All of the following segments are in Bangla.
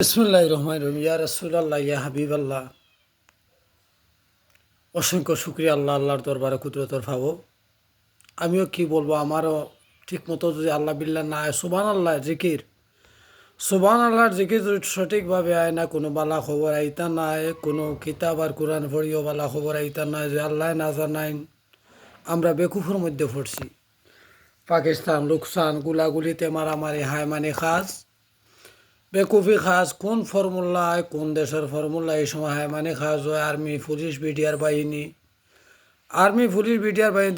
বিসমিল্লাহির রহমানির রহিম। ইয়া রাসূলুল্লাহ, ইয়া হাবিবাল্লাহ, অসংখ্য শুকরিয়া আল্লাহর দরবারে কুদরতর পাবো। আমিও কি বলবো, আমারও ঠিক মতো যদি আল্লাহ বিল্লাহ না আয়, সুবহান আল্লাহর জিকির যদি সঠিকভাবে আয় না, কোনো বালা খবর আইতা নাই, কোনো কিতাব আর কোরআন পড়িও বালা খবর আইতা নাই, যে আল্লাহ না জানাইন আমরা বেকুফের মধ্যে পড়ছি। পাকিস্তান লুকসান, গুলাগুলিতে মারামারি, হায় মানে খাস বেকুফি খাস, কোন ফর্মুলায় কোন দেশের ফর্মুলা এই সময় হয় মানে খাস হয়। আর্মি পুলিশ বিডিআর বাহিনী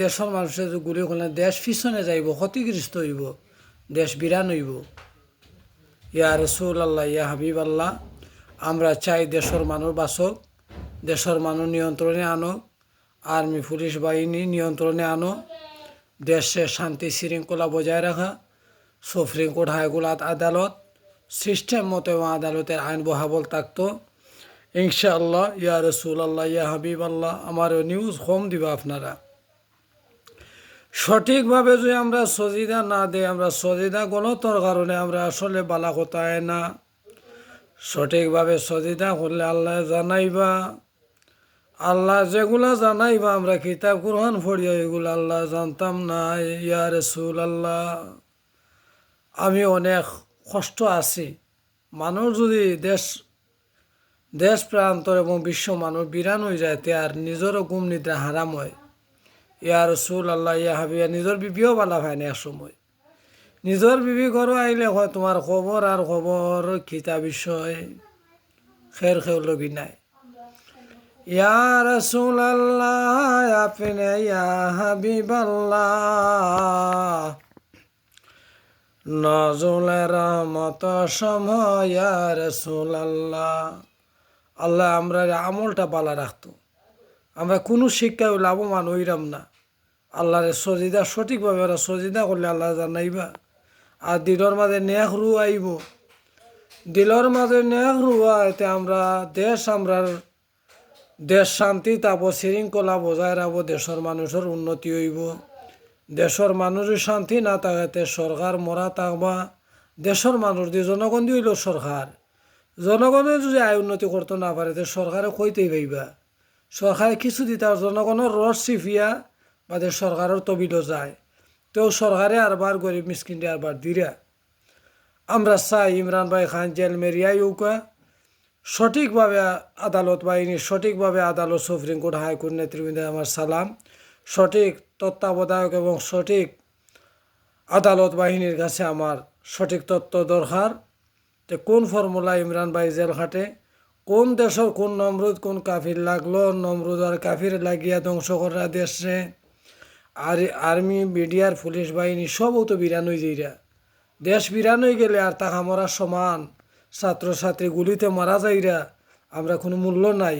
দেশের মানুষের গুলি করলে দেশ পিছনে যাইব, ক্ষতিগ্রস্ত হইব, দেশ বিরান হইব। ইয়া রসুল আল্লাহ, ইয়া হাবিব আল্লাহ, আমরা চাই দেশের মানুষ বাঁচক, দেশের মানুষ নিয়ন্ত্রণে আনো, আর্মি পুলিশ বাহিনী নিয়ন্ত্রণে আনো, দেশে শান্তি শৃঙ্খলা বজায় রাখা, সুপ্রিম কোর্ট হাইকোর্ট আদালত সিস্টেম মতো আদালতের আইন বহাবল থাকতো ইনশাআল্লাহ। ইয়া রসুল আল্লাহ, ইয়া হাবিব আল্লাহ, আমার নিউজ কম দিবা আপনারা। সঠিকভাবে যদি আমরা সজিদা না দেই, আমরা সজিদা গলতর কারণে আমরা আসলে বালা কোথায় না। সঠিকভাবে সজিদা করলে আল্লাহ জানাইবা, আল্লাহ যেগুলা জানাইবা আমরা কিতাব কুরআন পড়িয়া এগুলো আল্লাহ জানতাম না। ইয়া রসুল আল্লাহ, আমি অনেক কষ্ট আছি। মানুষ যদি দেশ প্রান্তর এবং বিশ্ব মানুষ বিরান হয়ে যায়, তে আর নিজেরও ঘুম নিদ্রা হারাম হয়। ইয়া রসুল আল্লাহ, ইয়া হাবিয়া, নিজের বিবিও বালা হয় না। এক সময় নিজের বিবি ঘরও আইলে হয় তোমার খবর আর খবর খিতা বিষয় খের লগি নাই। ইয়া রসুল আল্লাহ, আপনি ইয়া হাবিব আল্লাহ, নজরুলের মত সময়। ইয়া রসুল আল্লাহ, আল্লাহ আমরা আমলটা বালা রাখতো, আমরা কোনো শিক্ষায় লাভবান হইলাম না। আল্লাহরে সজিদা সঠিকভাবে ওরা সজিদা করলে আল্লাহ জানাইবা। আর দিলর মাঝে নেহরু আইব, দিলর মাঝে নেহরু আইতে আমরা দেশ শান্তি তাবো, শৃঙ্খলা বজায় রাখবো, দেশের মানুষের উন্নতি হইব। দেশের মানুষের শান্তি না থাকাতে সরকার মরা থাকবা। দেশের মানুষ দিয়ে জনগণ দিয়ে হইল সরকার, জনগণের যদি আয় উন্নতি করতে না পারে তো সরকারে কইতেই পাইবা। সরকারে কিছু দিতে জনগণের রস চিফিয়া বাদে সরকারের তবিলও যায়, তো সরকারে আরবার গরিব মিসকিনটি আরবার দিরা। আমরা চাই ইমরান ভাই খান জেল মেরিয়াই উকা সঠিকভাবে আদালত বাহিনী, সঠিকভাবে আদালত, সুপ্রিম কোর্ট হাইকোর্ট নেতৃবৃন্দে আমার সালাম। সঠিক তত্ত্বাবধায়ক এবং সঠিক আদালত বাহিনীর কাছে আমার সঠিক তথ্য দরকার। তো কোন ফর্মুলা ইমরান ভাই জেল খাটে, কোন দেশের কোন নমরুদ কোন কাফির লাগলো, নমরুদ আর কাফির লাগিয়া ধ্বংস করা দেশে। আর আর্মি বিডিআর পুলিশ বাহিনী সবও তো বিরান হয়ে যাইরা, দেশ বিরান হয়ে গেলে আর তাহা মরা সমান। ছাত্রছাত্রী গুলিতে মারা যাইরা, আমরা কোনো মূল্য নাই।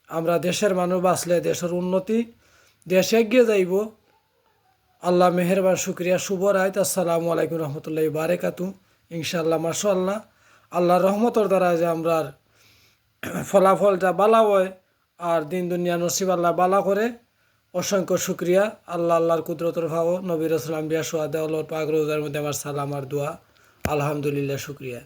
আমরা দেশের মানুষ বাঁচলে দেশের উন্নতি, দেশ এগিয়ে যাইব। আল্লাহ মেহেরবান, শুক্রিয়া, শুভ রাত। আসসালামু আলাইকুম রহমতুল্লাহি বারাকাতু। ইনশাআল্লাহ মাশাআল্লাহ, আল্লাহর রহমতের দ্বারা যে আমরার ফলাফলটা বালা হয় আর দিন দুনিয়া নসিব আল্লাহ বালা করে। অসংখ্য শুক্রিয়া। আল্লাহর কুদরতের ভাব, নবী রাসূল আম্বিয়া সুহাদা পাক রোজার মধ্যে আমার সালাম আর দোয়া। আলহামদুলিল্লাহ, শুক্রিয়া।